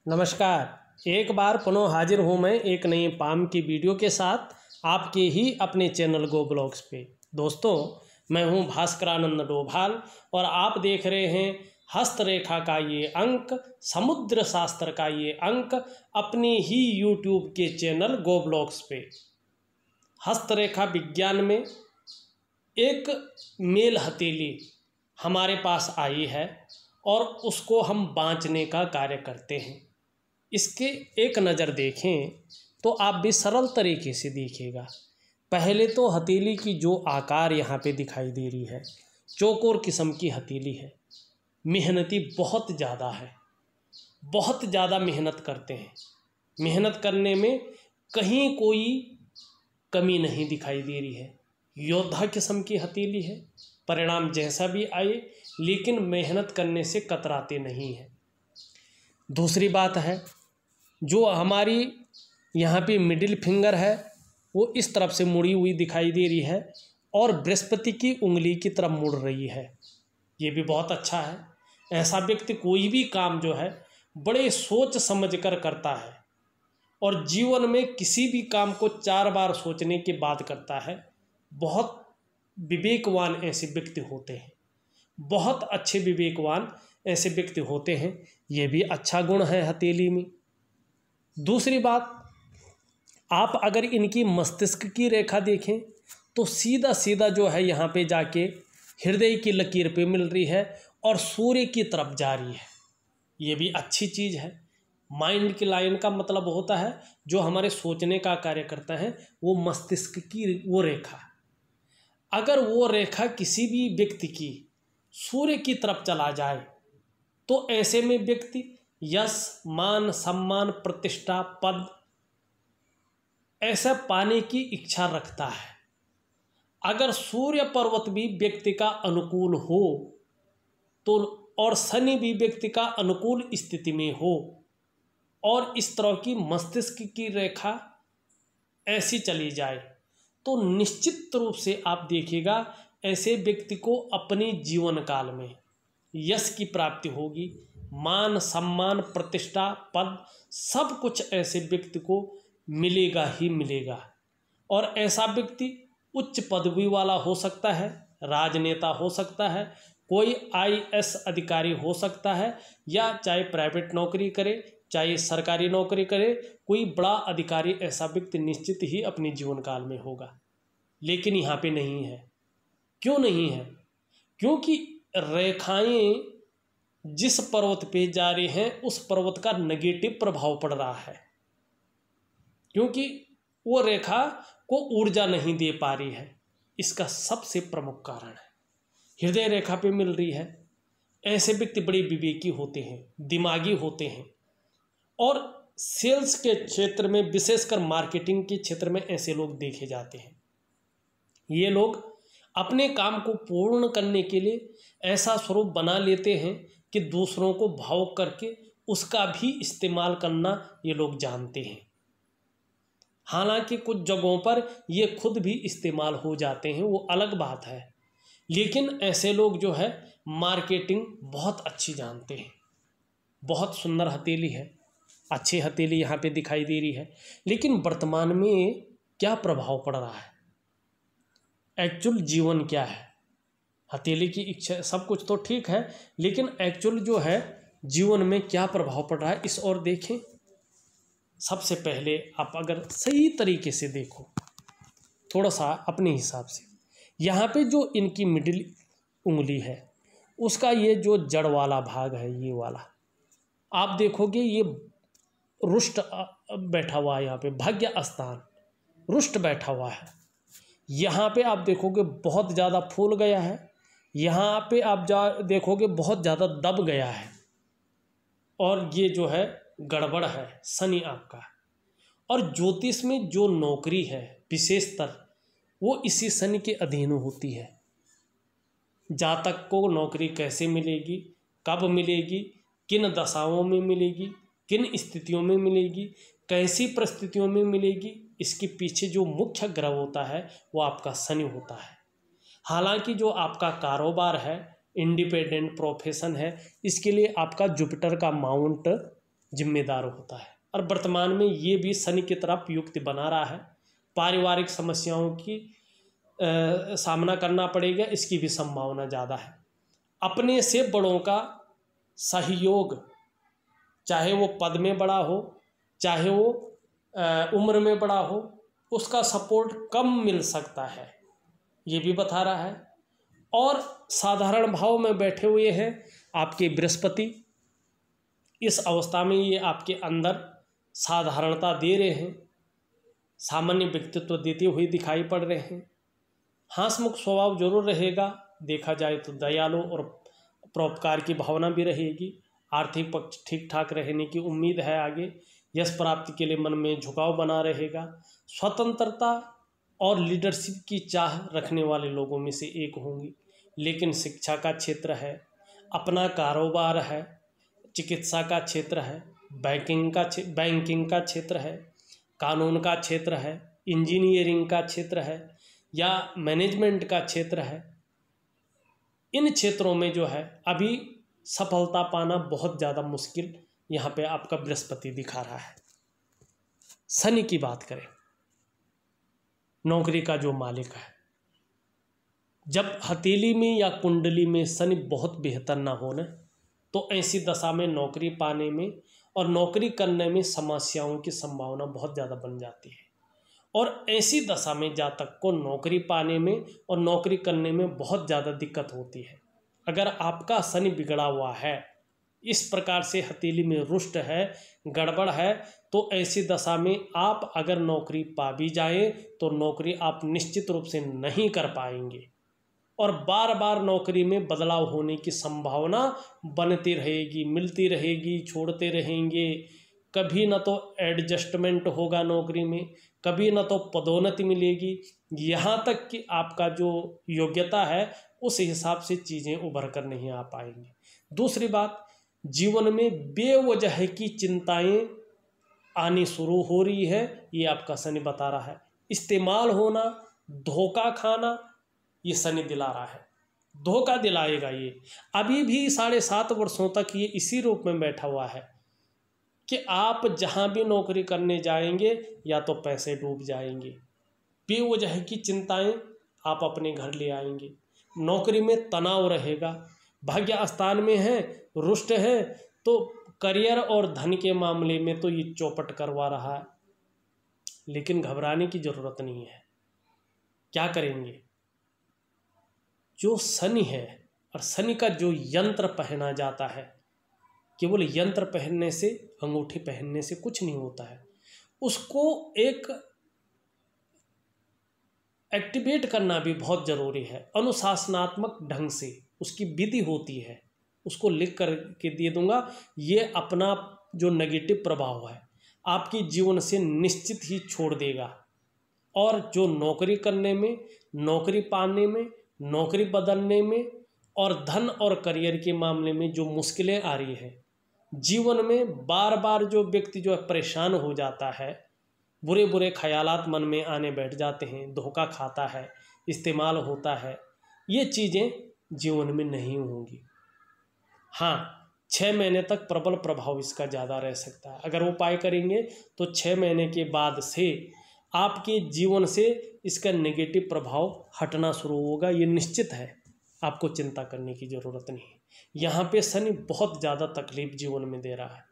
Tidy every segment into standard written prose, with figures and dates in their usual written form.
नमस्कार। एक बार पुनः हाजिर हूँ मैं एक नई पाम की वीडियो के साथ आपके ही अपने चैनल गो ब्लॉग्स पे। दोस्तों, मैं हूँ भास्करानंद डोभाल और आप देख रहे हैं हस्तरेखा का ये अंक, समुद्र शास्त्र का ये अंक अपने ही यूट्यूब के चैनल गो ब्लॉग्स पे। हस्तरेखा विज्ञान में एक मेल हथेली हमारे पास आई है और उसको हम बांचने का कार्य करते हैं। इसके एक नज़र देखें तो आप भी सरल तरीके से देखिएगा। पहले तो हथेली की जो आकार यहाँ पे दिखाई दे रही है, चौकोर किस्म की हथेली है। मेहनती बहुत ज़्यादा है, बहुत ज़्यादा मेहनत करते हैं। मेहनत करने में कहीं कोई कमी नहीं दिखाई दे रही है। योद्धा किस्म की हथेली है। परिणाम जैसा भी आए लेकिन मेहनत करने से कतराते नहीं हैं। दूसरी बात है, जो हमारी यहाँ पे मिडिल फिंगर है वो इस तरफ से मुड़ी हुई दिखाई दे रही है और बृहस्पति की उंगली की तरफ मुड़ रही है। ये भी बहुत अच्छा है। ऐसा व्यक्ति कोई भी काम जो है बड़े सोच समझ कर करता है और जीवन में किसी भी काम को 4 बार सोचने के बाद करता है। बहुत विवेकवान ऐसे व्यक्ति होते हैं, बहुत अच्छे विवेकवान ऐसे व्यक्ति होते हैं। ये भी अच्छा गुण है हथेली में। दूसरी बात, आप अगर इनकी मस्तिष्क की रेखा देखें तो सीधा सीधा जो है यहाँ पे जाके हृदय की लकीर पे मिल रही है और सूर्य की तरफ जा रही है। ये भी अच्छी चीज़ है। माइंड की लाइन का मतलब होता है जो हमारे सोचने का कार्य करता है, वो मस्तिष्क की वो रेखा। अगर वो रेखा किसी भी व्यक्ति की सूर्य की तरफ चला जाए तो ऐसे में व्यक्ति यश, मान, सम्मान, प्रतिष्ठा, पद ऐसा पाने की इच्छा रखता है। अगर सूर्य पर्वत भी व्यक्ति का अनुकूल हो तो और शनि भी व्यक्ति का अनुकूल स्थिति में हो और इस तरह की मस्तिष्क की रेखा ऐसी चली जाए तो निश्चित रूप से आप देखिएगा ऐसे व्यक्ति को अपने जीवन काल में यश की प्राप्ति होगी। मान, सम्मान, प्रतिष्ठा, पद सब कुछ ऐसे व्यक्ति को मिलेगा ही मिलेगा। और ऐसा व्यक्ति उच्च पदवी वाला हो सकता है, राजनेता हो सकता है, कोई आईएएस अधिकारी हो सकता है, या चाहे प्राइवेट नौकरी करे चाहे सरकारी नौकरी करे, कोई बड़ा अधिकारी ऐसा व्यक्ति निश्चित ही अपने जीवन काल में होगा। लेकिन यहाँ पे नहीं है। क्यों नहीं है? क्योंकि रेखाएं जिस पर्वत पे जा रही हैं उस पर्वत का नेगेटिव प्रभाव पड़ रहा है, क्योंकि वो रेखा को ऊर्जा नहीं दे पा रही है। इसका सबसे प्रमुख कारण है हृदय रेखा पे मिल रही है। ऐसे व्यक्ति बड़े विवेकी होते हैं, दिमागी होते हैं और सेल्स के क्षेत्र में, विशेषकर मार्केटिंग के क्षेत्र में ऐसे लोग देखे जाते हैं। ये लोग अपने काम को पूर्ण करने के लिए ऐसा स्वरूप बना लेते हैं कि दूसरों को भावुक करके उसका भी इस्तेमाल करना ये लोग जानते हैं। हालांकि कुछ जगहों पर ये खुद भी इस्तेमाल हो जाते हैं, वो अलग बात है। लेकिन ऐसे लोग जो है मार्केटिंग बहुत अच्छी जानते हैं। बहुत सुंदर हथेली है, अच्छी हथेली यहाँ पे दिखाई दे रही है। लेकिन वर्तमान में क्या प्रभाव पड़ रहा है, एक्चुअल जीवन क्या है? हथेली की इच्छा सब कुछ तो ठीक है, लेकिन एक्चुअल जो है जीवन में क्या प्रभाव पड़ रहा है इस ओर देखें। सबसे पहले आप अगर सही तरीके से देखो, थोड़ा सा अपने हिसाब से, यहाँ पे जो इनकी मिडिल उंगली है उसका ये जो जड़ वाला भाग है, ये वाला आप देखोगे ये रुष्ट बैठा हुआ है। यहाँ पे भाग्य स्थान रुष्ट बैठा हुआ है। यहाँ पे आप देखोगे बहुत ज़्यादा फूल गया है। यहाँ पे आप देखोगे बहुत ज़्यादा दब गया है और ये जो है गड़बड़ है, शनि आपका। और ज्योतिष में जो नौकरी है विशेषतर वो इसी शनि के अधीन होती है। जातक को नौकरी कैसे मिलेगी, कब मिलेगी, किन दशाओं में मिलेगी, किन स्थितियों में मिलेगी, कैसी परिस्थितियों में मिलेगी, इसके पीछे जो मुख्य ग्रह होता है वो आपका शनि होता है। हालांकि जो आपका कारोबार है, इंडिपेंडेंट प्रोफेशन है, इसके लिए आपका जुपिटर का माउंट जिम्मेदार होता है। और वर्तमान में ये भी शनि की तरफ युक्ति बना रहा है, पारिवारिक समस्याओं की सामना करना पड़ेगा, इसकी भी संभावना ज़्यादा है। अपने से बड़ों का सहयोग, चाहे वो पद में बड़ा हो, चाहे वो उम्र में बड़ा हो, उसका सपोर्ट कम मिल सकता है, ये भी बता रहा है। और साधारण भाव में बैठे हुए हैं आपके बृहस्पति, इस अवस्था में ये आपके अंदर साधारणता दे रहे हैं, सामान्य व्यक्तित्व देते हुए दिखाई पड़ रहे हैं। हासमुख स्वभाव जरूर रहेगा, देखा जाए तो दयालु और परोपकार की भावना भी रहेगी। आर्थिक पक्ष ठीक ठाक रहने की उम्मीद है आगे। यश प्राप्ति के लिए मन में झुकाव बना रहेगा। स्वतंत्रता और लीडरशिप की चाह रखने वाले लोगों में से एक होंगी। लेकिन शिक्षा का क्षेत्र है, अपना कारोबार है, चिकित्सा का क्षेत्र है, बैंकिंग का क्षेत्र है, कानून का क्षेत्र है, इंजीनियरिंग का क्षेत्र है या मैनेजमेंट का क्षेत्र है, इन क्षेत्रों में जो है अभी सफलता पाना बहुत ज़्यादा मुश्किल यहाँ पे आपका बृहस्पति दिखा रहा है। शनि की बात करें, नौकरी का जो मालिक है, जब हथेली में या कुंडली में शनि बहुत बेहतर ना हो ना, तो ऐसी दशा में नौकरी पाने में और नौकरी करने में समस्याओं की संभावना बहुत ज़्यादा बन जाती है। और ऐसी दशा में जातक को नौकरी पाने में और नौकरी करने में बहुत ज़्यादा दिक्कत होती है। अगर आपका शनि बिगड़ा हुआ है, इस प्रकार से हथेली में रुष्ट है, गड़बड़ है, तो ऐसी दशा में आप अगर नौकरी पा भी जाएं तो नौकरी आप निश्चित रूप से नहीं कर पाएंगे और बार बार नौकरी में बदलाव होने की संभावना बनती रहेगी, मिलती रहेगी, छोड़ते रहेंगे। कभी ना तो एडजस्टमेंट होगा नौकरी में, कभी ना तो पदोन्नति मिलेगी, यहाँ तक कि आपका जो योग्यता है उस हिसाब से चीज़ें उभर कर नहीं आ पाएंगी। दूसरी बात, जीवन में बेवजह की चिंताएं आनी शुरू हो रही है, ये आपका शनि बता रहा है। इस्तेमाल होना, धोखा खाना, ये शनि दिला रहा है, धोखा दिलाएगा ये। अभी भी 7.5 वर्षों तक ये इसी रूप में बैठा हुआ है कि आप जहाँ भी नौकरी करने जाएंगे या तो पैसे डूब जाएंगे, बेवजह की चिंताएं आप अपने घर ले आएंगे, नौकरी में तनाव रहेगा, भाग्य स्थान में है, रुष्ट है, तो करियर और धन के मामले में तो ये चौपट करवा रहा है। लेकिन घबराने की ज़रूरत नहीं है। क्या करेंगे? जो शनि है और शनि का जो यंत्र पहना जाता है, केवल यंत्र पहनने से, अंगूठी पहनने से कुछ नहीं होता है, उसको एक एक्टिवेट करना भी बहुत ज़रूरी है। अनुशासनात्मक ढंग से उसकी विधि होती है, उसको लिख कर के दे दूंगा। ये अपना जो नेगेटिव प्रभाव है आपके जीवन से निश्चित ही छोड़ देगा। और जो नौकरी करने में, नौकरी पाने में, नौकरी बदलने में और धन और करियर के मामले में जो मुश्किलें आ रही है, जीवन में बार बार जो व्यक्ति जो है परेशान हो जाता है, बुरे बुरे ख्यालात मन में आने बैठ जाते हैं, धोखा खाता है, इस्तेमाल होता है, ये चीज़ें जीवन में नहीं होंगी। हाँ, 6 महीने तक प्रबल प्रभाव इसका ज़्यादा रह सकता है। अगर उपाय करेंगे तो 6 महीने के बाद से आपके जीवन से इसका नेगेटिव प्रभाव हटना शुरू होगा, ये निश्चित है। आपको चिंता करने की ज़रूरत नहीं है। यहाँ पे शनि बहुत ज़्यादा तकलीफ जीवन में दे रहा है,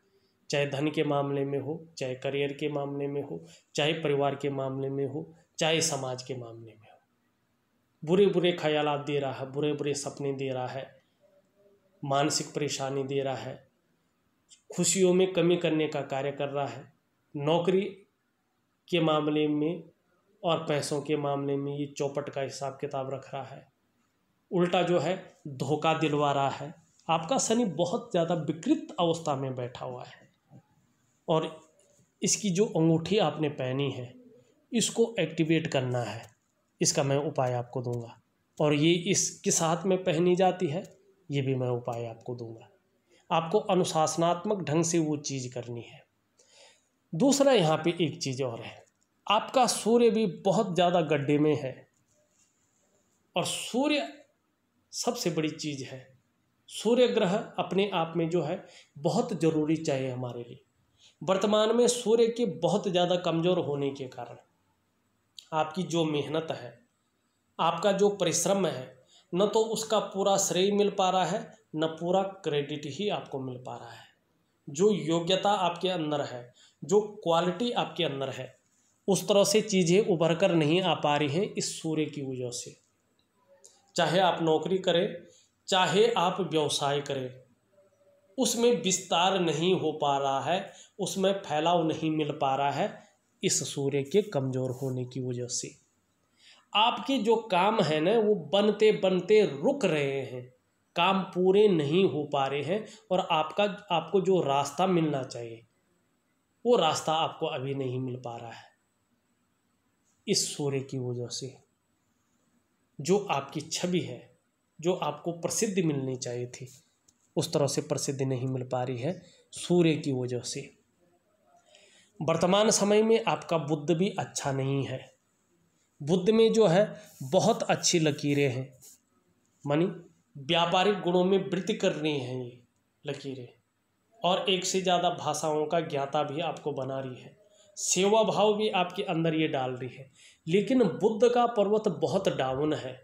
चाहे धन के मामले में हो, चाहे करियर के मामले में हो, चाहे परिवार के मामले में हो, चाहे समाज के मामले में हो। बुरे बुरे ख्यालात दे रहा है, बुरे बुरे सपने दे रहा है, मानसिक परेशानी दे रहा है, खुशियों में कमी करने का कार्य कर रहा है। नौकरी के मामले में और पैसों के मामले में ये चौपट का हिसाब किताब रख रहा है, उल्टा जो है धोखा दिलवा रहा है। आपका शनि बहुत ज़्यादा विकृत अवस्था में बैठा हुआ है और इसकी जो अंगूठी आपने पहनी है इसको एक्टिवेट करना है, इसका मैं उपाय आपको दूंगा। और ये इस किस हाथ में पहनी जाती है ये भी मैं उपाय आपको दूंगा। आपको अनुशासनात्मक ढंग से वो चीज़ करनी है। दूसरा यहाँ पे एक चीज़ और है, आपका सूर्य भी बहुत ज़्यादा गड्ढे में है और सूर्य सबसे बड़ी चीज़ है। सूर्य ग्रह अपने आप में जो है बहुत ज़रूरी चाहिए हमारे लिए। वर्तमान में सूर्य के बहुत ज़्यादा कमज़ोर होने के कारण आपकी जो मेहनत है, आपका जो परिश्रम है, न तो उसका पूरा श्रेय मिल पा रहा है, न पूरा क्रेडिट ही आपको मिल पा रहा है। जो योग्यता आपके अंदर है, जो क्वालिटी आपके अंदर है, उस तरह से चीज़ें उभर कर नहीं आ पा रही हैं इस सूर्य की वजह से। चाहे आप नौकरी करें, चाहे आप व्यवसाय करें, उसमें विस्तार नहीं हो पा रहा है, उसमें फैलाव नहीं मिल पा रहा है इस सूर्य के कमज़ोर होने की वजह से। आपके जो काम है ना, वो बनते बनते रुक रहे हैं, काम पूरे नहीं हो पा रहे हैं, और आपको जो रास्ता मिलना चाहिए वो रास्ता आपको अभी नहीं मिल पा रहा है इस सूर्य की वजह से। जो आपकी छवि है, जो आपको प्रसिद्धि मिलनी चाहिए थी, उस तरह से प्रसिद्धि नहीं मिल पा रही है सूर्य की वजह से। वर्तमान समय में आपका बुद्ध भी अच्छा नहीं है। बुद्ध में जो है बहुत अच्छी लकीरें हैं, मानी व्यापारिक गुणों में वृद्धि कर रही हैं ये लकीरें, और एक से ज़्यादा भाषाओं का ज्ञाता भी आपको बना रही है, सेवा भाव भी आपके अंदर ये डाल रही है। लेकिन बुद्ध का पर्वत बहुत डाउन है।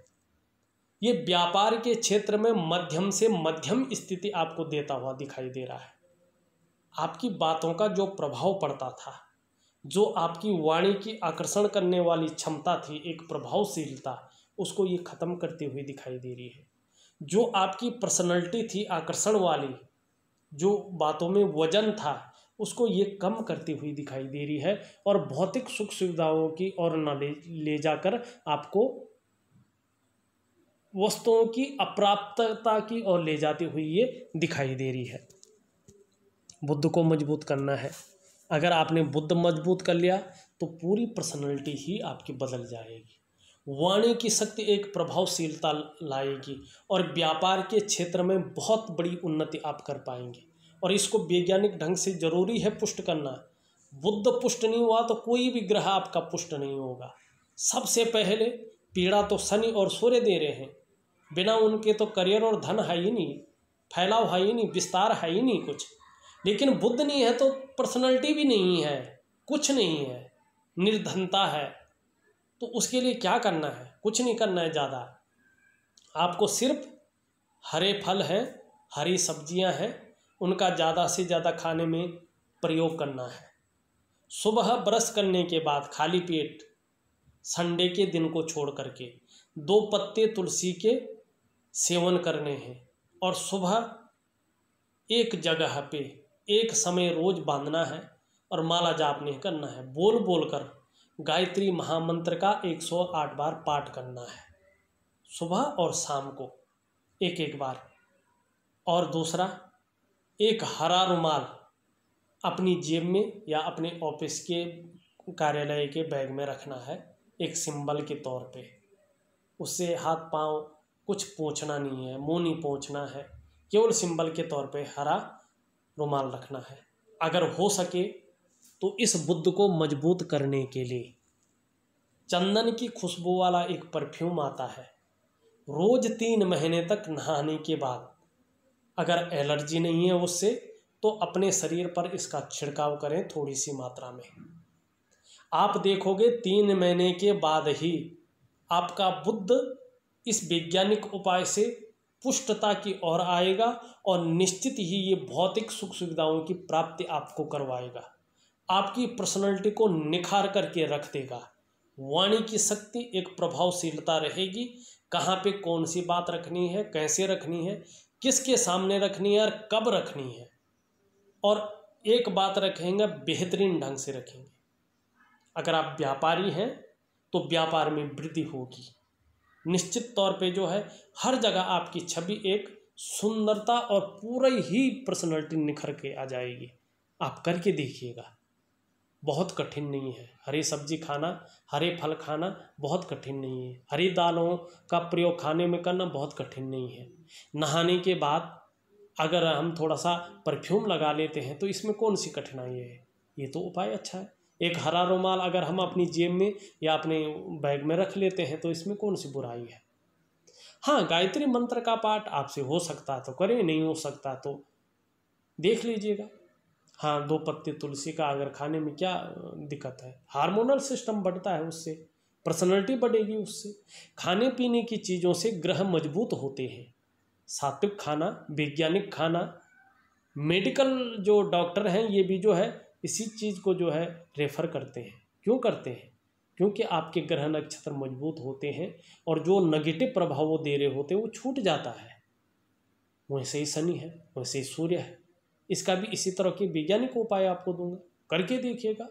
ये व्यापार के क्षेत्र में मध्यम से मध्यम स्थिति आपको देता हुआ दिखाई दे रहा है। आपकी बातों का जो प्रभाव पड़ता था, जो आपकी वाणी की आकर्षण करने वाली क्षमता थी, एक प्रभावशीलता, उसको ये ख़त्म करती हुई दिखाई दे रही है। जो आपकी पर्सनैलिटी थी आकर्षण वाली, जो बातों में वजन था, उसको ये कम करती हुई दिखाई दे रही है, और भौतिक सुख सुविधाओं की ओर न ले जाकर आपको वस्तुओं की अप्राप्तता की ओर ले जाती हुई ये दिखाई दे रही है। बुद्ध को मजबूत करना है। अगर आपने बुद्ध मजबूत कर लिया तो पूरी पर्सनैलिटी ही आपकी बदल जाएगी। वाणी की शक्ति एक प्रभावशीलता लाएगी, और व्यापार के क्षेत्र में बहुत बड़ी उन्नति आप कर पाएंगे। और इसको वैज्ञानिक ढंग से जरूरी है पुष्ट करना। बुद्ध पुष्ट नहीं हुआ तो कोई भी ग्रह आपका पुष्ट नहीं होगा। सबसे पहले पीड़ा तो शनि और सूर्य दे रहे हैं, बिना उनके तो करियर और धन है ही नहीं, फैलाव है ही नहीं, विस्तार है ही नहीं कुछ। लेकिन बुद्ध नहीं है तो पर्सनैलिटी भी नहीं है, कुछ नहीं है, निर्धनता है। तो उसके लिए क्या करना है? कुछ नहीं करना है ज़्यादा। आपको सिर्फ हरे फल हैं, हरी सब्जियां हैं, उनका ज़्यादा से ज़्यादा खाने में प्रयोग करना है। सुबह ब्रश करने के बाद खाली पेट संडे के दिन को छोड़ करके 2 पत्ते तुलसी के सेवन करने हैं, और सुबह एक जगह पे एक समय रोज बांधना है, और माला जाप नहीं करना है। बोल बोल कर गायत्री महामंत्र का 108 बार पाठ करना है, सुबह और शाम को एक एक बार। और दूसरा, एक हरा रुमाल अपनी जेब में या अपने ऑफिस के कार्यालय के बैग में रखना है, एक सिंबल के तौर पे। उससे हाथ पांव कुछ पोंछना नहीं है, मुंह नहीं पोंछना है, केवल सिंबल के तौर पे हरा रुमाल रखना है। अगर हो सके तो इस बुद्ध को मजबूत करने के लिए चंदन की खुशबू वाला एक परफ्यूम आता है, रोज 3 महीने तक नहाने के बाद, अगर एलर्जी नहीं है उससे, तो अपने शरीर पर इसका छिड़काव करें थोड़ी सी मात्रा में। आप देखोगे 3 महीने के बाद ही आपका बुद्ध इस वैज्ञानिक उपाय से पुष्टता की ओर आएगा, और निश्चित ही ये भौतिक सुख सुविधाओं की प्राप्ति आपको करवाएगा। आपकी पर्सनैलिटी को निखार करके रख देगा। वाणी की शक्ति एक प्रभावशीलता रहेगी, कहाँ पे कौन सी बात रखनी है, कैसे रखनी है, किसके सामने रखनी है और कब रखनी है। और एक बात रखेंगे, बेहतरीन ढंग से रखेंगे। अगर आप व्यापारी हैं तो व्यापार में वृद्धि होगी। निश्चित तौर पे जो है हर जगह आपकी छवि एक सुंदरता और पूरी ही पर्सनैलिटी निखर के आ जाएगी। आप करके देखिएगा, बहुत कठिन नहीं है। हरी सब्जी खाना, हरे फल खाना बहुत कठिन नहीं है। हरी दालों का प्रयोग खाने में करना बहुत कठिन नहीं है। नहाने के बाद अगर हम थोड़ा सा परफ्यूम लगा लेते हैं तो इसमें कौन सी कठिनाई है? ये तो उपाय अच्छा है। एक हरा रुमाल अगर हम अपनी जेब में या अपने बैग में रख लेते हैं तो इसमें कौन सी बुराई है? हाँ, गायत्री मंत्र का पाठ आपसे हो सकता तो करें, नहीं हो सकता तो देख लीजिएगा। हाँ, 2 पत्ते तुलसी का अगर खाने में क्या दिक्कत है, हार्मोनल सिस्टम बढ़ता है उससे, पर्सनैलिटी बढ़ेगी उससे। खाने पीने की चीज़ों से ग्रह मजबूत होते हैं। सात्विक खाना, वैज्ञानिक खाना, मेडिकल जो डॉक्टर हैं ये भी जो है इसी चीज़ को जो है रेफर करते हैं। क्यों करते हैं? क्योंकि आपके ग्रह नक्षत्र मजबूत होते हैं और जो नेगेटिव प्रभाव वो दे रहे होते हैं वो छूट जाता है। वैसे ही शनि है, वैसे ही सूर्य है। इसका भी इसी तरह के वैज्ञानिक उपाय आपको दूंगा, करके देखिएगा,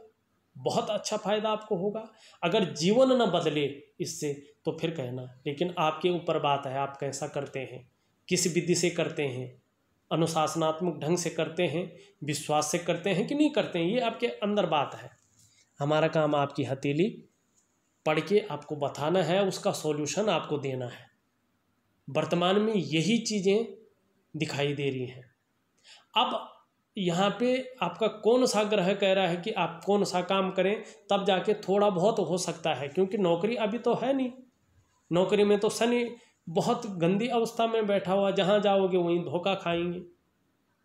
बहुत अच्छा फायदा आपको होगा। अगर जीवन न बदले इससे तो फिर कहना, लेकिन आपके ऊपर बात है आप कैसा करते हैं, किस विधि से करते हैं, अनुशासनात्मक ढंग से करते हैं, विश्वास से करते हैं कि नहीं करते हैं, ये आपके अंदर बात है। हमारा काम आपकी हथेली पढ़ के आपको बताना है, उसका सॉल्यूशन आपको देना है। वर्तमान में यही चीज़ें दिखाई दे रही हैं। अब यहाँ पे आपका कौन सा ग्रह कह रहा है कि आप कौन सा काम करें, तब जाके थोड़ा बहुत हो सकता है, क्योंकि नौकरी अभी तो है नहीं। नौकरी में तो शनि बहुत गंदी अवस्था में बैठा हुआ, जहाँ जाओगे वहीं धोखा खाएंगे,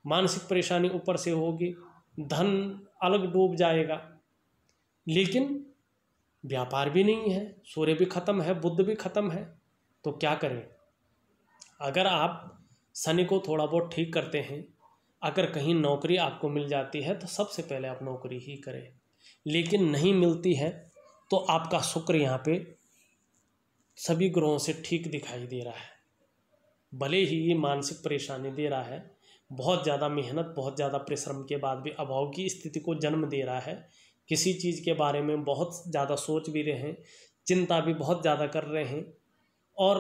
मानसिक परेशानी ऊपर से होगी, धन अलग डूब जाएगा। लेकिन व्यापार भी नहीं है, सूर्य भी खत्म है, बुध भी खत्म है, तो क्या करें? अगर आप शनि को थोड़ा बहुत ठीक करते हैं, अगर कहीं नौकरी आपको मिल जाती है तो सबसे पहले आप नौकरी ही करें। लेकिन नहीं मिलती है तो आपका शुक्र यहाँ पे सभी ग्रहों से ठीक दिखाई दे रहा है। भले ही ये मानसिक परेशानी दे रहा है, बहुत ज़्यादा मेहनत, बहुत ज़्यादा परिश्रम के बाद भी अभाव की स्थिति को जन्म दे रहा है। किसी चीज़ के बारे में बहुत ज़्यादा सोच भी रहे हैं, चिंता भी बहुत ज़्यादा कर रहे हैं, और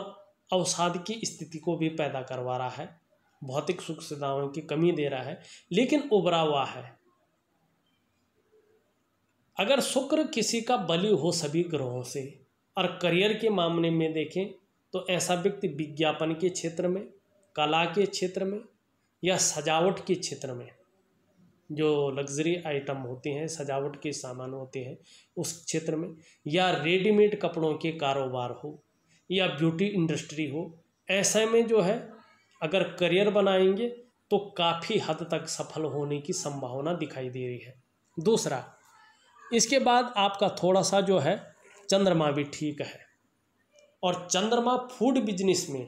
अवसाद की स्थिति को भी पैदा करवा रहा है, भौतिक सुख सुविधाओं की कमी दे रहा है, लेकिन उभरा हुआ है। अगर शुक्र किसी का बली हो सभी ग्रहों से, और करियर के मामले में देखें तो ऐसा व्यक्ति विज्ञापन के क्षेत्र में, कला के क्षेत्र में, या सजावट के क्षेत्र में, जो लग्जरी आइटम होते हैं, सजावट के सामान होते हैं उस क्षेत्र में, या रेडीमेड कपड़ों के कारोबार हो, या ब्यूटी इंडस्ट्री हो, ऐसे में जो है अगर करियर बनाएंगे तो काफ़ी हद तक सफल होने की संभावना दिखाई दे रही है। दूसरा, इसके बाद आपका थोड़ा सा जो है चंद्रमा भी ठीक है, और चंद्रमा फूड बिजनेस में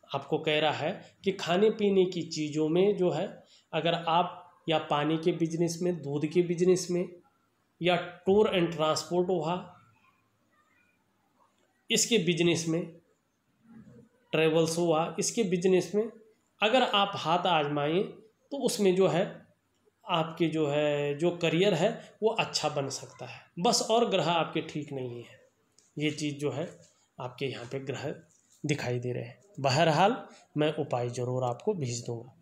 आपको कह रहा है कि खाने पीने की चीज़ों में जो है, अगर आप या पानी के बिजनेस में, दूध के बिजनेस में, या टूर एंड ट्रांसपोर्ट हुआ इसके बिजनेस में, ट्रेवल्स हुआ इसके बिजनेस में, अगर आप हाथ आजमाएं तो उसमें जो है आपके जो है जो करियर है वो अच्छा बन सकता है। बस और ग्रह आपके ठीक नहीं है, ये चीज़ जो है आपके यहाँ पे ग्रह दिखाई दे रहे हैं। बहरहाल मैं उपाय ज़रूर आपको भेज दूँगा।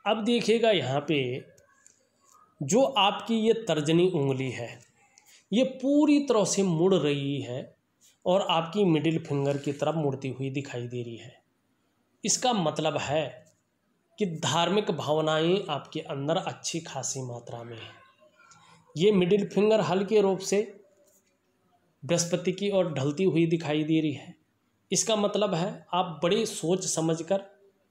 अब देखिएगा यहाँ पे जो आपकी ये तर्जनी उंगली है ये पूरी तरह से मुड़ रही है और आपकी मिडिल फिंगर की तरफ मुड़ती हुई दिखाई दे रही है। इसका मतलब है कि धार्मिक भावनाएं आपके अंदर अच्छी खासी मात्रा में है। ये मिडिल फिंगर हल्के रूप से बृहस्पति की ओर ढलती हुई दिखाई दे रही है। इसका मतलब है आप बड़ी सोच समझकर,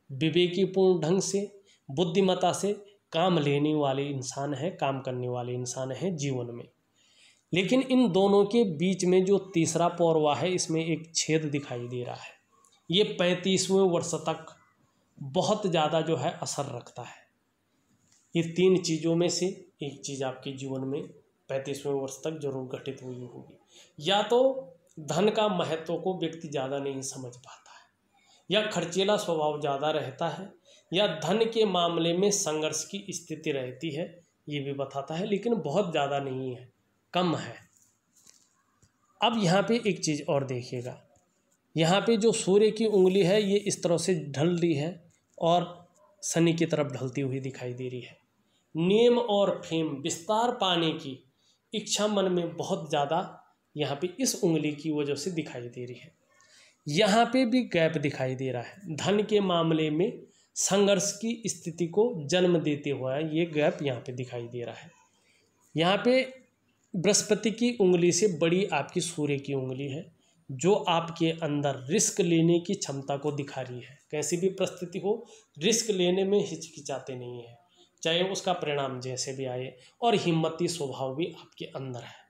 विवेकीपूर्ण ढंग से, बुद्धिमत्ता से काम लेने वाले इंसान हैं, काम करने वाले इंसान हैं जीवन में। लेकिन इन दोनों के बीच में जो तीसरा पौरवा है इसमें एक छेद दिखाई दे रहा है। ये 35वें वर्ष तक बहुत ज़्यादा जो है असर रखता है। ये 3 चीज़ों में से एक चीज़ आपके जीवन में 35वें वर्ष तक जरूर घटित हुई होगी। या तो धन का महत्व को व्यक्ति ज़्यादा नहीं समझ पाता है, या खर्चीला स्वभाव ज़्यादा रहता है, या धन के मामले में संघर्ष की स्थिति रहती है, ये भी बताता है, लेकिन बहुत ज़्यादा नहीं है, कम है। अब यहाँ पे एक चीज़ और देखिएगा, यहाँ पे जो सूर्य की उंगली है ये इस तरह से ढल रही है और शनि की तरफ ढलती हुई दिखाई दे रही है। नेम और फेम, विस्तार पाने की इच्छा मन में बहुत ज़्यादा यहाँ पे इस उंगली की वजह से दिखाई दे रही है। यहाँ पे भी गैप दिखाई दे रहा है, धन के मामले में संघर्ष की स्थिति को जन्म देते हुआ ये गैप यहाँ पे दिखाई दे रहा है। यहाँ पे बृहस्पति की उंगली से बड़ी आपकी सूर्य की उंगली है, जो आपके अंदर रिस्क लेने की क्षमता को दिखा रही है। कैसी भी परिस्थिति हो, रिस्क लेने में हिचकिचाते नहीं है, चाहे उसका परिणाम जैसे भी आए, और हिम्मती स्वभाव भी आपके अंदर है।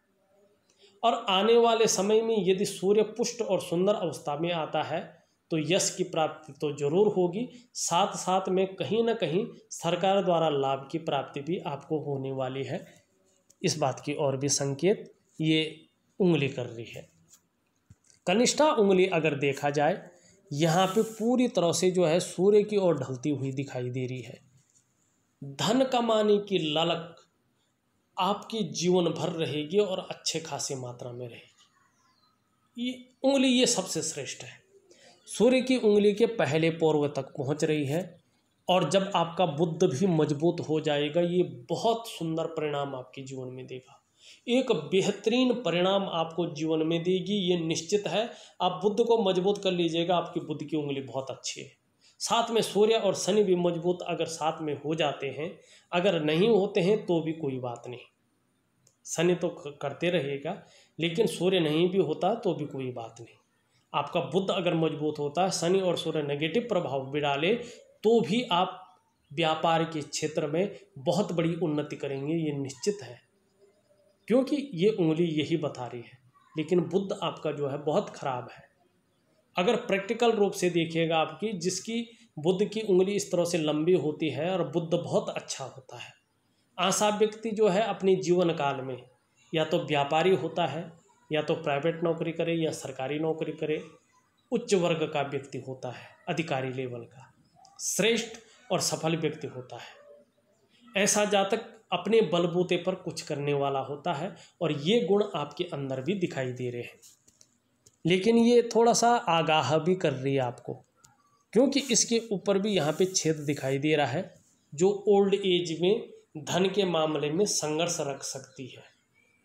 और आने वाले समय में यदि सूर्य पुष्ट और सुंदर अवस्था में आता है तो यश की प्राप्ति तो जरूर होगी, साथ साथ में कहीं ना कहीं सरकार द्वारा लाभ की प्राप्ति भी आपको होने वाली है। इस बात की और भी संकेत ये उंगली कर रही है। कनिष्ठा उंगली अगर देखा जाए, यहाँ पे पूरी तरह से जो है सूर्य की ओर ढलती हुई दिखाई दे रही है। धन कमाने की ललक आपकी जीवन भर रहेगी और अच्छे खासी मात्रा में रहेगी। ये उंगली ये सबसे श्रेष्ठ है। सूर्य की उंगली के पहले पोर्व तक पहुंच रही है, और जब आपका बुद्ध भी मजबूत हो जाएगा, ये बहुत सुंदर परिणाम आपके जीवन में देगा। एक बेहतरीन परिणाम आपको जीवन में देगी, ये निश्चित है। आप बुद्ध को मजबूत कर लीजिएगा, आपकी बुद्ध की उंगली बहुत अच्छी है। साथ में सूर्य और शनि भी मजबूत अगर साथ में हो जाते हैं, अगर नहीं होते हैं तो भी कोई बात नहीं, शनि तो करते रहेगा, लेकिन सूर्य नहीं भी होता तो भी कोई बात नहीं। आपका बुद्ध अगर मजबूत होता है, शनि और सूर्य नेगेटिव प्रभाव भी डाले, तो भी आप व्यापार के क्षेत्र में बहुत बड़ी उन्नति करेंगे, ये निश्चित है, क्योंकि ये उंगली यही बता रही है। लेकिन बुद्ध आपका जो है बहुत खराब है। अगर प्रैक्टिकल रूप से देखिएगा, आपकी जिसकी बुद्ध की उंगली इस तरह से लंबी होती है और बुद्ध बहुत अच्छा होता है, ऐसा व्यक्ति जो है अपने जीवन काल में या तो व्यापारी होता है, या तो प्राइवेट नौकरी करे या सरकारी नौकरी करे, उच्च वर्ग का व्यक्ति होता है, अधिकारी लेवल का श्रेष्ठ और सफल व्यक्ति होता है। ऐसा जातक अपने बलबूते पर कुछ करने वाला होता है, और ये गुण आपके अंदर भी दिखाई दे रहे हैं। लेकिन ये थोड़ा सा आगाह भी कर रही है आपको, क्योंकि इसके ऊपर भी यहाँ पे छेद दिखाई दे रहा है, जो ओल्ड एज में धन के मामले में संघर्ष रख सकती है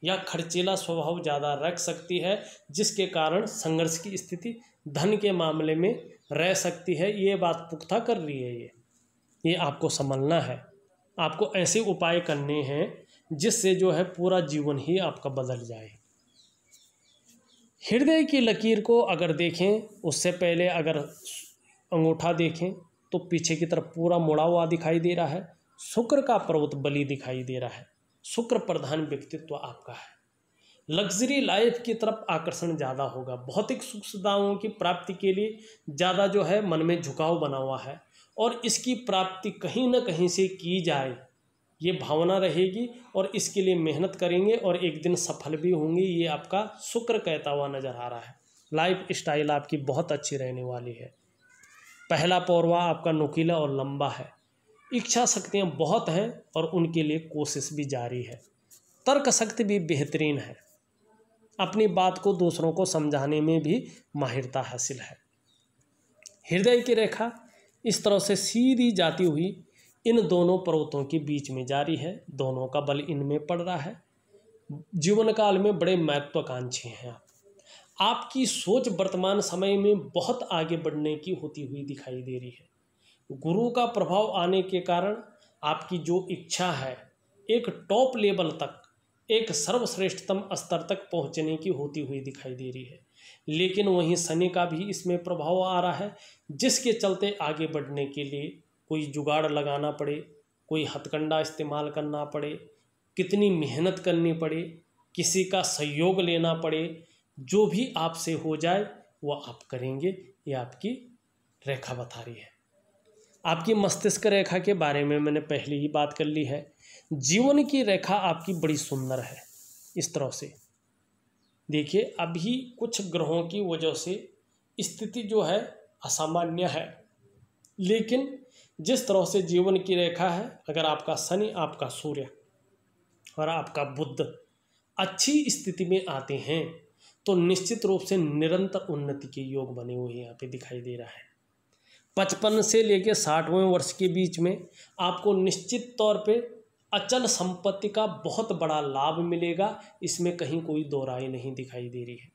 या खर्चीला स्वभाव ज़्यादा रख सकती है, जिसके कारण संघर्ष की स्थिति धन के मामले में रह सकती है। ये बात पुख्ता कर रही है। ये आपको समझना है। आपको ऐसे उपाय करने हैं जिससे जो है पूरा जीवन ही आपका बदल जाए। हृदय की लकीर को अगर देखें, उससे पहले अगर अंगूठा देखें तो पीछे की तरफ पूरा मुड़ा हुआ दिखाई दे रहा है। शुक्र का पर्वत बलि दिखाई दे रहा है। शुक्र प्रधान व्यक्तित्व आपका है। लग्जरी लाइफ की तरफ आकर्षण ज़्यादा होगा। भौतिक सुख सुविधाओं की प्राप्ति के लिए ज़्यादा जो है मन में झुकाव बना हुआ है, और इसकी प्राप्ति कहीं ना कहीं से की जाए, ये भावना रहेगी, और इसके लिए मेहनत करेंगे और एक दिन सफल भी होंगे। ये आपका शुक्र कहता हुआ नजर आ रहा है। लाइफ स्टाइल आपकी बहुत अच्छी रहने वाली है। पहला पौरवा आपका नुकीला और लंबा है। इच्छा शक्तियाँ बहुत हैं और उनके लिए कोशिश भी जारी है। तर्क शक्ति भी बेहतरीन है। अपनी बात को दूसरों को समझाने में भी माहिरता हासिल है। हृदय की रेखा इस तरह से सीधी जाती हुई इन दोनों पर्वतों के बीच में जारी है। दोनों का बल इनमें पड़ रहा है। जीवन काल में बड़े महत्वाकांक्षी हैं आप। आपकी सोच वर्तमान समय में बहुत आगे बढ़ने की होती हुई दिखाई दे रही है। गुरु का प्रभाव आने के कारण आपकी जो इच्छा है एक टॉप लेवल तक, एक सर्वश्रेष्ठतम स्तर तक पहुंचने की होती हुई दिखाई दे रही है। लेकिन वहीं शनि का भी इसमें प्रभाव आ रहा है, जिसके चलते आगे बढ़ने के लिए कोई जुगाड़ लगाना पड़े, कोई हथकंडा इस्तेमाल करना पड़े, कितनी मेहनत करनी पड़े, किसी का सहयोग लेना पड़े, जो भी आपसे हो जाए वो आप करेंगे। ये आपकी रेखा बता रही है। आपकी मस्तिष्क रेखा के बारे में मैंने पहले ही बात कर ली है। जीवन की रेखा आपकी बड़ी सुंदर है। इस तरह से देखिए, अभी कुछ ग्रहों की वजह से स्थिति जो है असामान्य है, लेकिन जिस तरह से जीवन की रेखा है, अगर आपका शनि, आपका सूर्य और आपका बुध अच्छी स्थिति में आते हैं तो निश्चित रूप से निरंतर उन्नति के योग बने हुए यहाँ पे दिखाई दे रहा है। 55 से लेकर 60वें वर्ष के बीच में आपको निश्चित तौर पे अचल संपत्ति का बहुत बड़ा लाभ मिलेगा। इसमें कहीं कोई दो राय नहीं दिखाई दे रही है।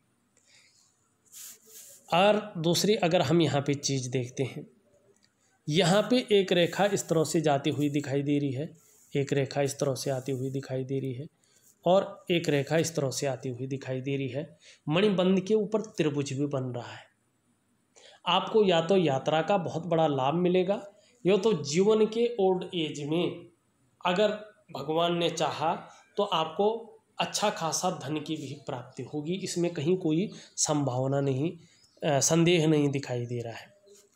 और दूसरी अगर हम यहाँ पे चीज़ देखते हैं, यहाँ पे एक रेखा इस तरह से जाती हुई दिखाई दे रही है, एक रेखा इस तरह से आती हुई दिखाई दे रही है। और एक रेखा इस तरह से आती हुई दिखाई दे रही है। मणिबंध के ऊपर त्रिभुज भी बन रहा है। आपको या तो यात्रा का बहुत बड़ा लाभ मिलेगा, या तो जीवन के ओल्ड एज में अगर भगवान ने चाहा तो आपको अच्छा खासा धन की भी प्राप्ति होगी। इसमें कहीं कोई संभावना नहीं, संदेह नहीं दिखाई दे रहा है।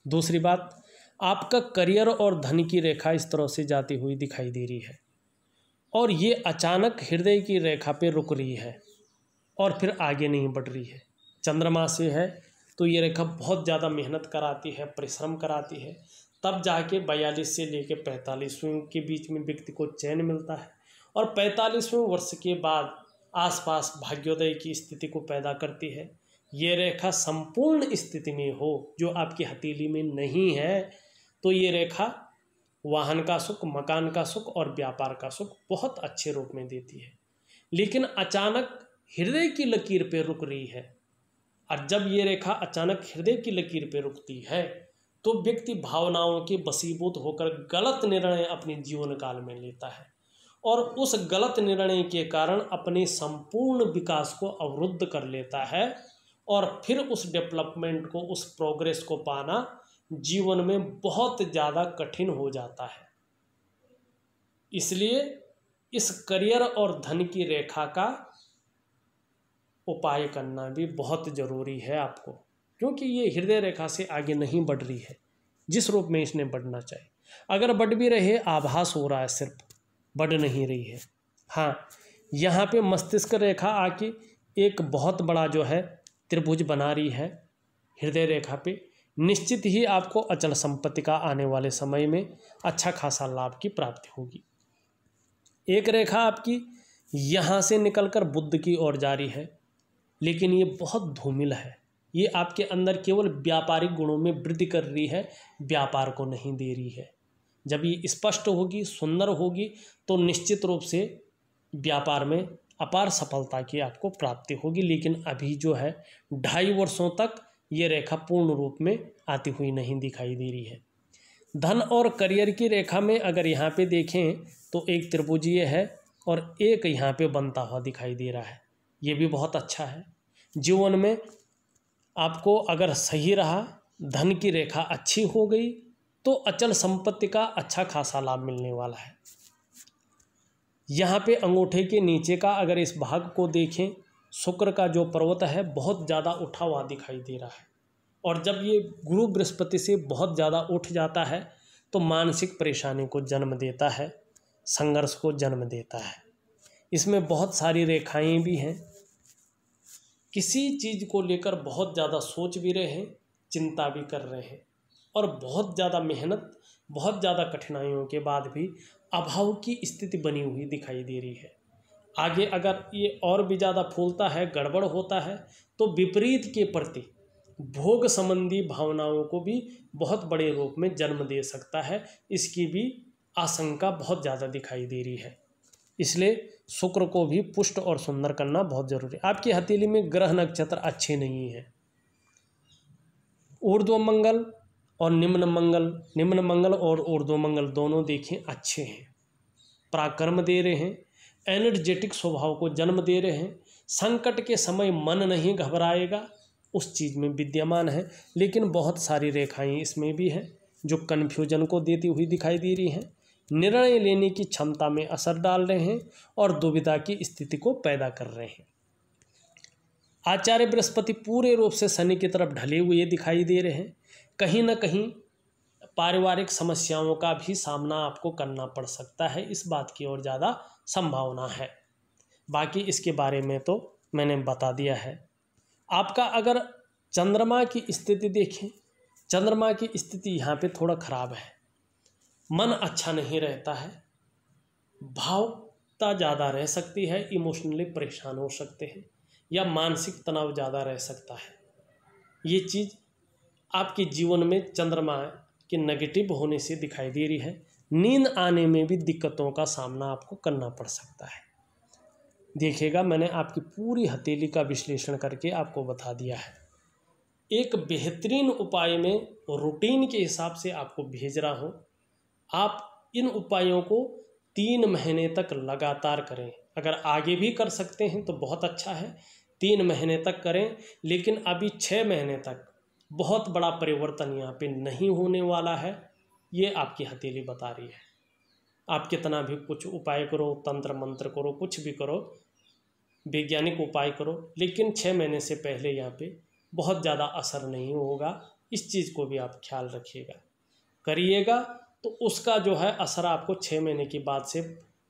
दूसरी बात, आपका करियर और धन की रेखा इस तरह से जाती हुई दिखाई दे रही है और ये अचानक हृदय की रेखा पे रुक रही है और फिर आगे नहीं बढ़ रही है। चंद्रमा से है तो ये रेखा बहुत ज़्यादा मेहनत कराती है, परिश्रम कराती है, तब जाके 42 से लेकर 45वें के बीच में व्यक्ति को चैन मिलता है और 45वें वर्ष के बाद आसपास भाग्योदय की स्थिति को पैदा करती है। ये रेखा संपूर्ण स्थिति में हो जो आपकी हथेली में नहीं है तो ये रेखा वाहन का सुख, मकान का सुख और व्यापार का सुख बहुत अच्छे रूप में देती है। लेकिन अचानक हृदय की लकीर पे रुक रही है, और जब ये रेखा अचानक हृदय की लकीर पे रुकती है तो व्यक्ति भावनाओं के वशीभूत होकर गलत निर्णय अपने जीवन काल में लेता है और उस गलत निर्णय के कारण अपने संपूर्ण विकास को अवरुद्ध कर लेता है और फिर उस डेवलपमेंट को, उस प्रोग्रेस को पाना जीवन में बहुत ज़्यादा कठिन हो जाता है। इसलिए इस करियर और धन की रेखा का उपाय करना भी बहुत ज़रूरी है आपको, क्योंकि ये हृदय रेखा से आगे नहीं बढ़ रही है जिस रूप में इसने बढ़ना चाहिए। अगर बढ़ भी रहे, आभास हो रहा है, सिर्फ बढ़ नहीं रही है। हाँ, यहाँ पे मस्तिष्क रेखा आके एक बहुत बड़ा जो है त्रिभुज बना रही है हृदय रेखा पे। निश्चित ही आपको अचल संपत्ति का आने वाले समय में अच्छा खासा लाभ की प्राप्ति होगी। एक रेखा आपकी यहाँ से निकलकर बुध की ओर जा रही है, लेकिन ये बहुत धूमिल है। ये आपके अंदर केवल व्यापारिक गुणों में वृद्धि कर रही है, व्यापार को नहीं दे रही है। जब ये स्पष्ट होगी, सुंदर होगी, तो निश्चित रूप से व्यापार में अपार सफलता की आपको प्राप्ति होगी। लेकिन अभी जो है 2.5 वर्षों तक ये रेखा पूर्ण रूप में आती हुई नहीं दिखाई दे रही है। धन और करियर की रेखा में अगर यहाँ पे देखें तो एक त्रिभुजीय है और एक यहाँ पे बनता हुआ दिखाई दे रहा है। ये भी बहुत अच्छा है। जीवन में आपको अगर सही रहा, धन की रेखा अच्छी हो गई तो अचल संपत्ति का अच्छा खासा लाभ मिलने वाला है। यहाँ पे अंगूठे के नीचे का अगर इस भाग को देखें, शुक्र का जो पर्वत है बहुत ज़्यादा उठा हुआ दिखाई दे रहा है और जब ये गुरु बृहस्पति से बहुत ज़्यादा उठ जाता है तो मानसिक परेशानी को जन्म देता है, संघर्ष को जन्म देता है। इसमें बहुत सारी रेखाएं भी हैं। किसी चीज़ को लेकर बहुत ज़्यादा सोच भी रहे हैं, चिंता भी कर रहे हैं और बहुत ज़्यादा मेहनत, बहुत ज़्यादा कठिनाइयों के बाद भी अभाव की स्थिति बनी हुई दिखाई दे रही है। आगे अगर ये और भी ज़्यादा फूलता है, गड़बड़ होता है तो विपरीत के प्रति भोग संबंधी भावनाओं को भी बहुत बड़े रूप में जन्म दे सकता है। इसकी भी आशंका बहुत ज़्यादा दिखाई दे रही है। इसलिए शुक्र को भी पुष्ट और सुंदर करना बहुत जरूरी है। आपकी हथेली में ग्रह नक्षत्र अच्छे नहीं हैं। ऊर्ध्व मंगल और निम्न मंगल और ऊर्ध्व मंगल दोनों देखें अच्छे हैं, पराक्रम दे रहे हैं, एनर्जेटिक स्वभाव को जन्म दे रहे हैं। संकट के समय मन नहीं घबराएगा, उस चीज़ में विद्यमान है। लेकिन बहुत सारी रेखाएं इसमें भी हैं जो कन्फ्यूजन को देती हुई दिखाई दे रही हैं, निर्णय लेने की क्षमता में असर डाल रहे हैं और दुविधा की स्थिति को पैदा कर रहे हैं। आचार्य बृहस्पति पूरे रूप से शनि की तरफ ढले हुए दिखाई दे रहे हैं। कहीं ना कहीं पारिवारिक समस्याओं का भी सामना आपको करना पड़ सकता है, इस बात की और ज़्यादा संभावना है। बाकी इसके बारे में तो मैंने बता दिया है। आपका अगर चंद्रमा की स्थिति देखें, चंद्रमा की स्थिति यहाँ पे थोड़ा खराब है। मन अच्छा नहीं रहता है, भावुकता ज़्यादा रह सकती है, इमोशनली परेशान हो सकते हैं या मानसिक तनाव ज़्यादा रह सकता है। ये चीज़ आपके जीवन में चंद्रमा के नेगेटिव होने से दिखाई दे रही है। नींद आने में भी दिक्कतों का सामना आपको करना पड़ सकता है। देखिएगा, मैंने आपकी पूरी हथेली का विश्लेषण करके आपको बता दिया है। एक बेहतरीन उपाय में रूटीन के हिसाब से आपको भेज रहा हूँ। आप इन उपायों को 3 महीने तक लगातार करें। अगर आगे भी कर सकते हैं तो बहुत अच्छा है, 3 महीने तक करें। लेकिन अभी 6 महीने तक बहुत बड़ा परिवर्तन यहाँ पे नहीं होने वाला है, ये आपकी हथेली बता रही है। आप कितना भी कुछ उपाय करो, तंत्र मंत्र करो, कुछ भी करो, वैज्ञानिक उपाय करो, लेकिन 6 महीने से पहले यहाँ पे बहुत ज़्यादा असर नहीं होगा। इस चीज़ को भी आप ख्याल रखिएगा, करिएगा तो उसका जो है असर आपको 6 महीने के बाद से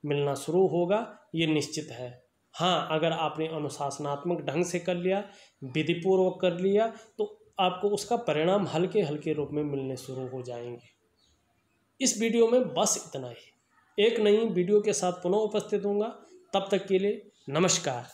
मिलना शुरू होगा, ये निश्चित है। हाँ, अगर आपने अनुशासनात्मक ढंग से कर लिया, विधिपूर्वक कर लिया, तो आपको उसका परिणाम हल्के हल्के रूप में मिलने शुरू हो जाएंगे। इस वीडियो में बस इतना ही। एक नई वीडियो के साथ पुनः उपस्थित होऊंगा, तब तक के लिए नमस्कार।